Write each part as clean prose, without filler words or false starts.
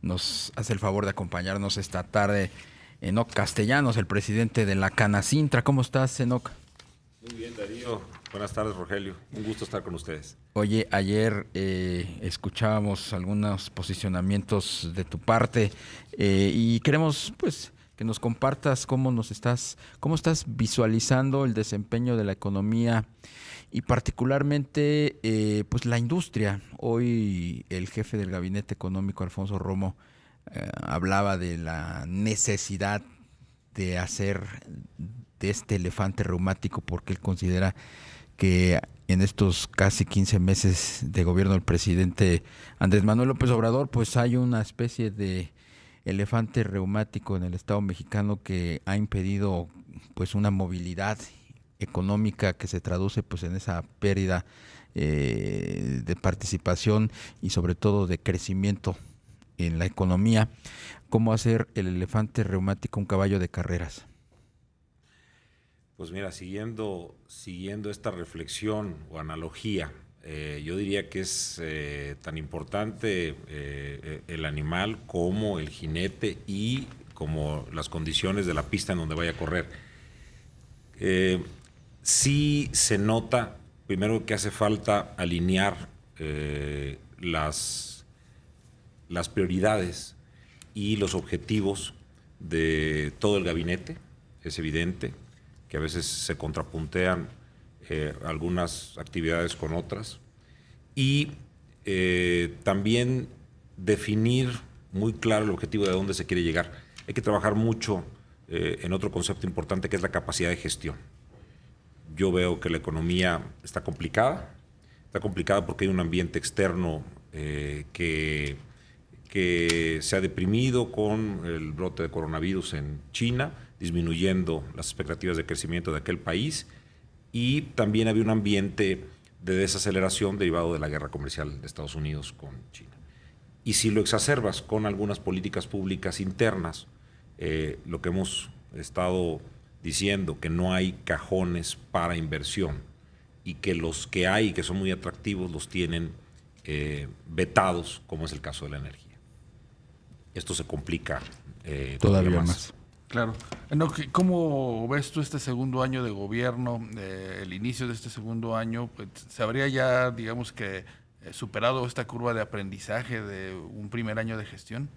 nos hace el favor de acompañarnos esta tarde Enoc Castellanos, el presidente de la Canacintra. ¿Cómo estás, Enoc? Muy bien, Darío. Buenas tardes, Rogelio. Un gusto estar con ustedes. Oye, ayer escuchábamos algunos posicionamientos de tu parte y queremos, pues, que nos compartas cómo estás visualizando el desempeño de la economía y particularmente, pues, la industria. Hoy el jefe del Gabinete Económico, Alfonso Romo, hablaba de la necesidad de hacer de este elefante reumático porque él considera que en estos casi 15 meses de gobierno del presidente Andrés Manuel López Obrador, pues hay una especie de elefante reumático en el Estado mexicano que ha impedido pues una movilidad económica que se traduce pues en esa pérdida de participación y sobre todo de crecimiento en la economía. ¿Cómo hacer el elefante reumático un caballo de carreras? Pues mira, siguiendo esta reflexión o analogía, yo diría que es tan importante el animal como el jinete y como las condiciones de la pista en donde vaya a correr. Sí se nota, primero, que hace falta alinear las prioridades y los objetivos de todo el gabinete. Es evidente que a veces se contrapuntean algunas actividades con otras, y también definir muy claro el objetivo de dónde se quiere llegar. Hay que trabajar mucho en otro concepto importante, que es la capacidad de gestión. Yo veo que la economía está complicada porque hay un ambiente externo que se ha deprimido con el brote de coronavirus en China, disminuyendo las expectativas de crecimiento de aquel país, y también había un ambiente de desaceleración derivado de la guerra comercial de Estados Unidos con China. Y si lo exacerbas con algunas políticas públicas internas, lo que hemos estado diciendo, que no hay cajones para inversión y que los que hay, que son muy atractivos, los tienen vetados, como es el caso de la energía. Esto se complica todavía más. Claro. No, ¿cómo ves tú este segundo año de gobierno, el inicio de este segundo año? Pues, ¿se habría ya, digamos que, superado esta curva de aprendizaje de un primer año de gestión?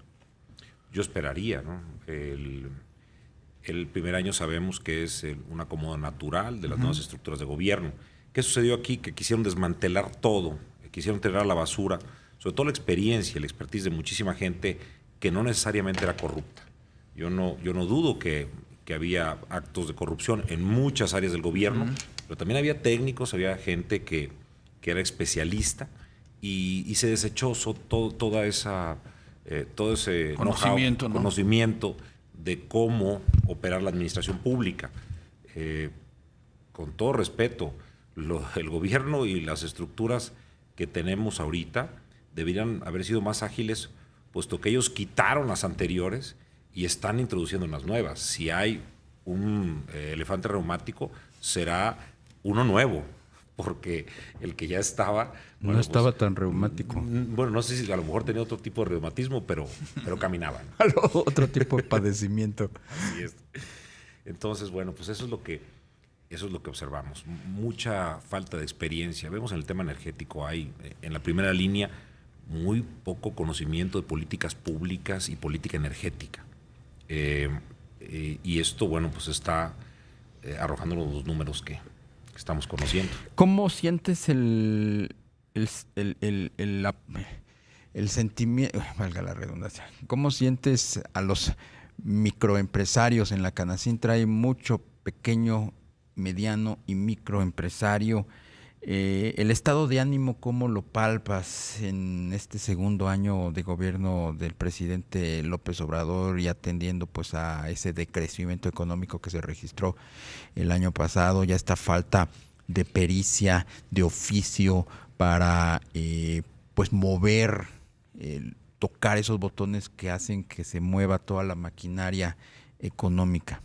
Yo esperaría, ¿no? El primer año sabemos que es un acomodo natural de las nuevas estructuras de gobierno. ¿Qué sucedió aquí? Que quisieron desmantelar todo, quisieron tirar a la basura, sobre todo la experiencia, el expertise de muchísima gente que no necesariamente era corrupta. Yo no dudo que había actos de corrupción en muchas áreas del gobierno, pero también había técnicos, había gente que era especialista, y se desechó todo ese conocimiento de cómo operar la administración pública. Con todo respeto, el gobierno y las estructuras que tenemos ahorita deberían haber sido más ágiles, puesto que ellos quitaron las anteriores y están introduciendo unas nuevas. Si hay un elefante reumático, será uno nuevo, porque el que ya estaba... Bueno, no estaba tan reumático. Bueno, no sé si a lo mejor tenía otro tipo de reumatismo, pero caminaba, ¿no? Otro tipo de padecimiento. Así es. Entonces, bueno, pues eso es lo que observamos. Mucha falta de experiencia. Vemos en el tema energético, hay en la primera línea muy poco conocimiento de políticas públicas y política energética. Y esto, bueno, pues está arrojando los números que estamos conociendo. ¿Cómo sientes el sentimiento, valga la redundancia, cómo sientes a los microempresarios en la Canacintra? Hay mucho pequeño, mediano y microempresario. El estado de ánimo, ¿cómo lo palpas en este segundo año de gobierno del presidente López Obrador y atendiendo pues a ese decrecimiento económico que se registró el año pasado, ya esta falta de pericia, de oficio para pues mover, tocar esos botones que hacen que se mueva toda la maquinaria económica?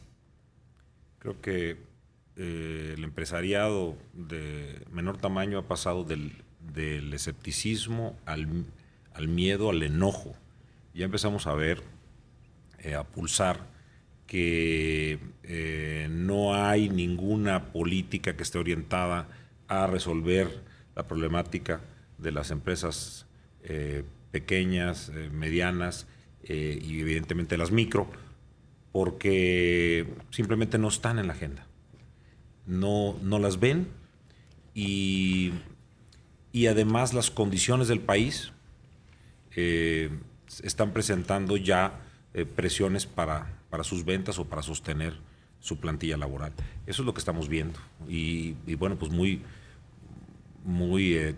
Creo que el empresariado de menor tamaño ha pasado del escepticismo al miedo, al enojo, ya empezamos a ver, a pulsar que no hay ninguna política que esté orientada a resolver la problemática de las empresas pequeñas, medianas y evidentemente las micro, porque simplemente no están en la agenda. No las ven y además las condiciones del país están presentando ya presiones para sus ventas o para sostener su plantilla laboral. Eso es lo que estamos viendo y bueno, pues muy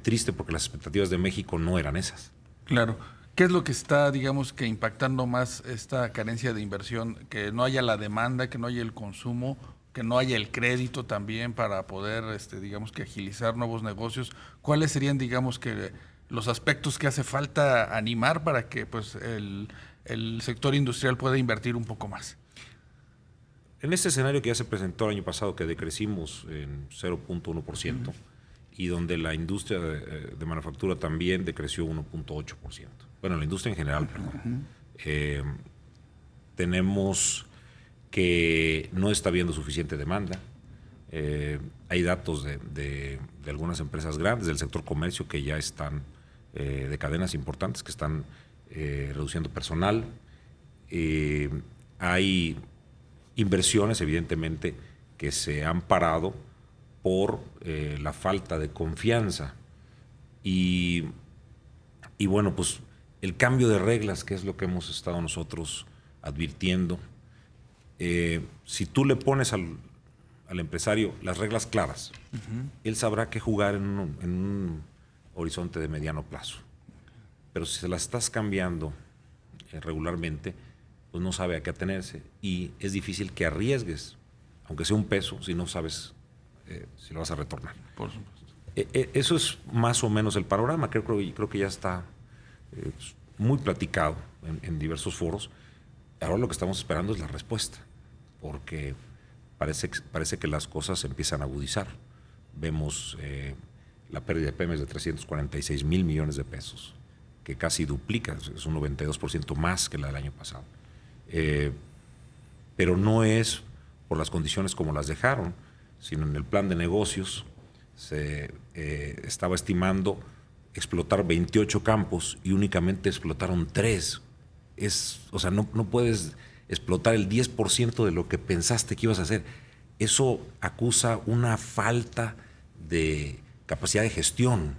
triste porque las expectativas de México no eran esas. Claro. ¿Qué es lo que está, digamos, que impactando más esta carencia de inversión? Que no haya la demanda, que no haya el consumo, que no haya el crédito también para poder, digamos, que agilizar nuevos negocios. ¿Cuáles serían, digamos, que los aspectos que hace falta animar para que pues el sector industrial pueda invertir un poco más? En este escenario que ya se presentó el año pasado, que decrecimos en 0.1%, y donde la industria de manufactura también decreció 1.8%. Bueno, la industria en general, perdón. Tenemos que no está habiendo suficiente demanda. Hay datos de algunas empresas grandes del sector comercio que ya están, de cadenas importantes, que están reduciendo personal. Hay inversiones, evidentemente, que se han parado por la falta de confianza. Y bueno, pues el cambio de reglas, que es lo que hemos estado nosotros advirtiendo. Si tú le pones al empresario las reglas claras, él sabrá qué jugar en un horizonte de mediano plazo. Pero si se las estás cambiando regularmente, pues no sabe a qué atenerse y es difícil que arriesgues, aunque sea un peso, si no sabes si lo vas a retornar. Por supuesto. Eso es más o menos el panorama. Creo que ya está muy platicado en diversos foros. Ahora lo que estamos esperando es la respuesta, porque parece que las cosas se empiezan a agudizar. Vemos la pérdida de Pemex de 346 mil millones de pesos, que casi duplica, es un 92% más que la del año pasado. Pero no es por las condiciones como las dejaron, sino en el plan de negocios se estaba estimando explotar 28 campos y únicamente explotaron 3. O sea, no puedes explotar el 10% de lo que pensaste que ibas a hacer. Eso acusa una falta de capacidad de gestión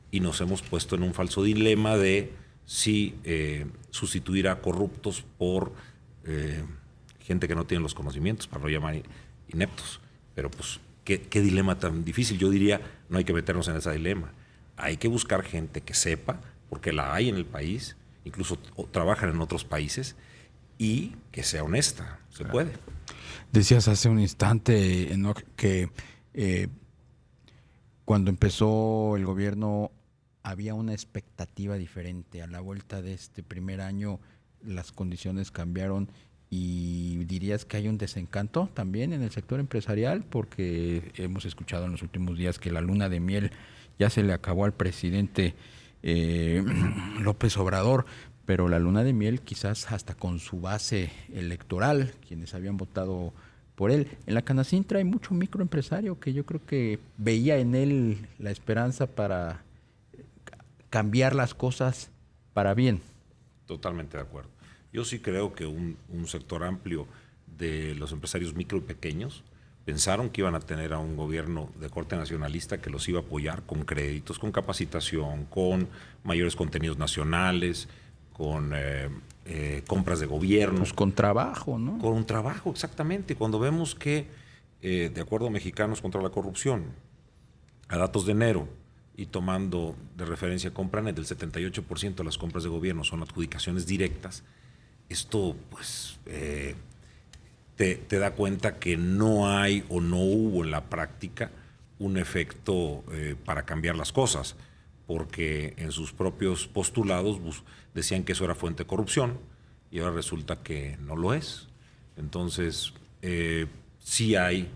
y nos hemos puesto en un falso dilema de si sustituir a corruptos por gente que no tiene los conocimientos, para no llamar ineptos. Pero pues, ¿qué dilema tan difícil? Yo diría, no hay que meternos en ese dilema. Hay que buscar gente que sepa, porque la hay en el país, incluso trabajan en otros países, y que sea honesta. Se puede. Decías hace un instante, Enoch, que cuando empezó el gobierno había una expectativa diferente. A la vuelta de este primer año las condiciones cambiaron y dirías que hay un desencanto también en el sector empresarial, porque hemos escuchado en los últimos días que la luna de miel ya se le acabó al presidente López Obrador, pero la luna de miel quizás hasta con su base electoral, quienes habían votado por él. En la Canacintra hay mucho microempresario que yo creo que veía en él la esperanza para cambiar las cosas para bien. Totalmente de acuerdo. Yo sí creo que un sector amplio de los empresarios micro y pequeños pensaron que iban a tener a un gobierno de corte nacionalista que los iba a apoyar con créditos, con capacitación, con mayores contenidos nacionales, con compras de gobierno. Pues con trabajo, ¿no? Con un trabajo, exactamente. Cuando vemos que, de acuerdo a Mexicanos contra la Corrupción, a datos de enero, y tomando de referencia Compranet, el 78% de las compras de gobierno son adjudicaciones directas, esto pues te da cuenta que no hay o no hubo en la práctica un efecto para cambiar las cosas, porque en sus propios postulados decían que eso era fuente de corrupción y ahora resulta que no lo es. Entonces, sí hay,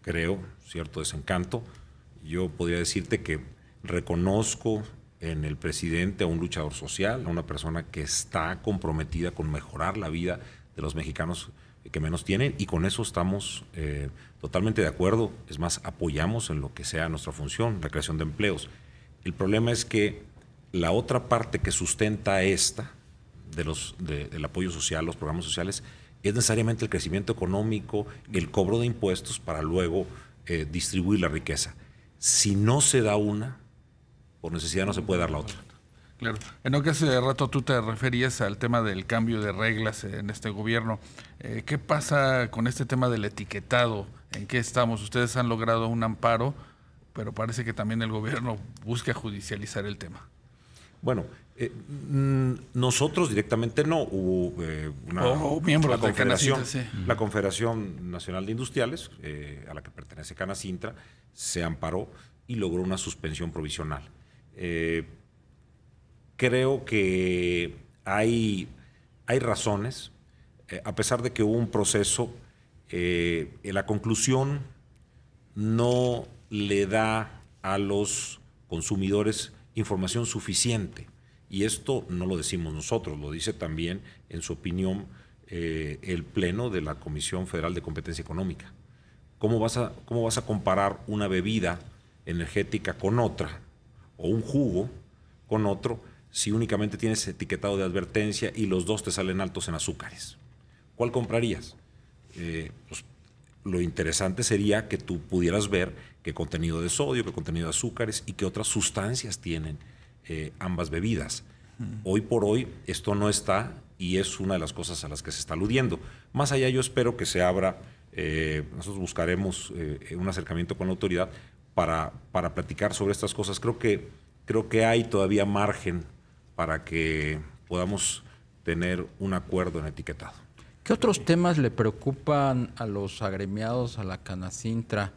creo, cierto desencanto. Yo podría decirte que reconozco en el presidente a un luchador social, a una persona que está comprometida con mejorar la vida de los mexicanos que menos tienen, y con eso estamos totalmente de acuerdo. Es más, apoyamos en lo que sea nuestra función, la creación de empleos. El problema es que la otra parte que sustenta esta del apoyo social, los programas sociales, es necesariamente el crecimiento económico, el cobro de impuestos para luego distribuir la riqueza. Si no se da una, por necesidad no se puede dar la otra. Claro. Enoc, hace rato tú te referías al tema del cambio de reglas en este gobierno. ¿Qué pasa con este tema del etiquetado? ¿En qué estamos? Ustedes han logrado un amparo, pero parece que también el gobierno busca judicializar el tema. Bueno, nosotros directamente no. Hubo miembros de Confederación, Canacintra, sí. la Confederación Nacional de Industriales, a la que pertenece Canacintra, se amparó y logró una suspensión provisional. Creo que hay razones, a pesar de que hubo un proceso, la conclusión no le da a los consumidores información suficiente. Y esto no lo decimos nosotros, lo dice también, en su opinión, el Pleno de la Comisión Federal de Competencia Económica. ¿Cómo vas a comparar una bebida energética con otra, o un jugo con otro, si únicamente tienes etiquetado de advertencia y los dos te salen altos en azúcares? ¿Cuál comprarías? Pues, lo interesante sería que tú pudieras ver qué contenido de sodio, qué contenido de azúcares y qué otras sustancias tienen ambas bebidas. Hoy por hoy esto no está, y es una de las cosas a las que se está aludiendo. Más allá, yo espero que se abra, nosotros buscaremos un acercamiento con la autoridad para platicar sobre estas cosas. Creo que hay todavía margen para que podamos tener un acuerdo en etiquetado. ¿Qué otros temas le preocupan a los agremiados, a la Canacintra,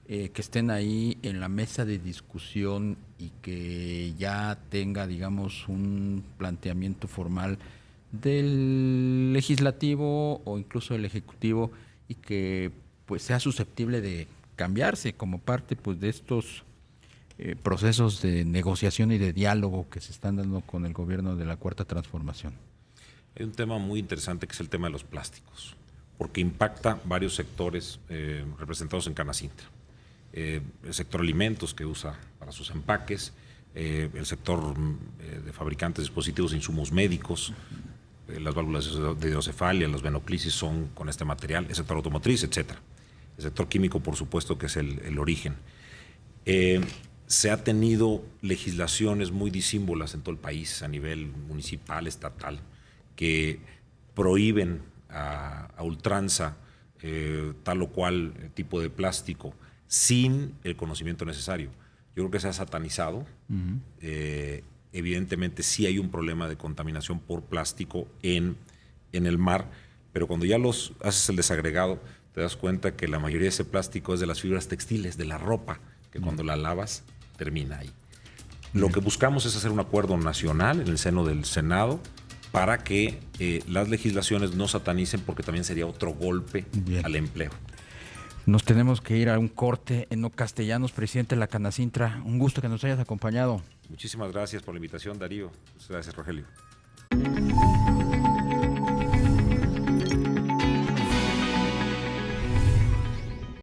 que estén ahí en la mesa de discusión y que ya tenga, digamos, un planteamiento formal del legislativo o incluso del ejecutivo, y que pues sea susceptible de cambiarse como parte pues de estos procesos de negociación y de diálogo que se están dando con el gobierno de la Cuarta Transformación? Hay un tema muy interesante que es el tema de los plásticos, porque impacta varios sectores representados en Canacintra. El sector alimentos, que usa para sus empaques, el sector de fabricantes de dispositivos e insumos médicos, las válvulas de hidrocefalia, las venoclisis son con este material, el sector automotriz, etcétera. El sector químico, por supuesto, que es el origen. Se ha tenido legislaciones muy disímbolas en todo el país, a nivel municipal, estatal, que prohíben a ultranza tal o cual tipo de plástico sin el conocimiento necesario. Yo creo que se ha satanizado. Evidentemente sí hay un problema de contaminación por plástico en el mar, pero cuando ya haces el desagregado, te das cuenta que la mayoría de ese plástico es de las fibras textiles, de la ropa, que cuando la lavas termina ahí. Lo que buscamos es hacer un acuerdo nacional en el seno del Senado para que las legislaciones no satanicen, porque también sería otro golpe al empleo. Nos tenemos que ir a un corte. Enoc Castellanos, presidente de la Canacintra, un gusto que nos hayas acompañado. Muchísimas gracias por la invitación, Darío. Muchas gracias, Rogelio.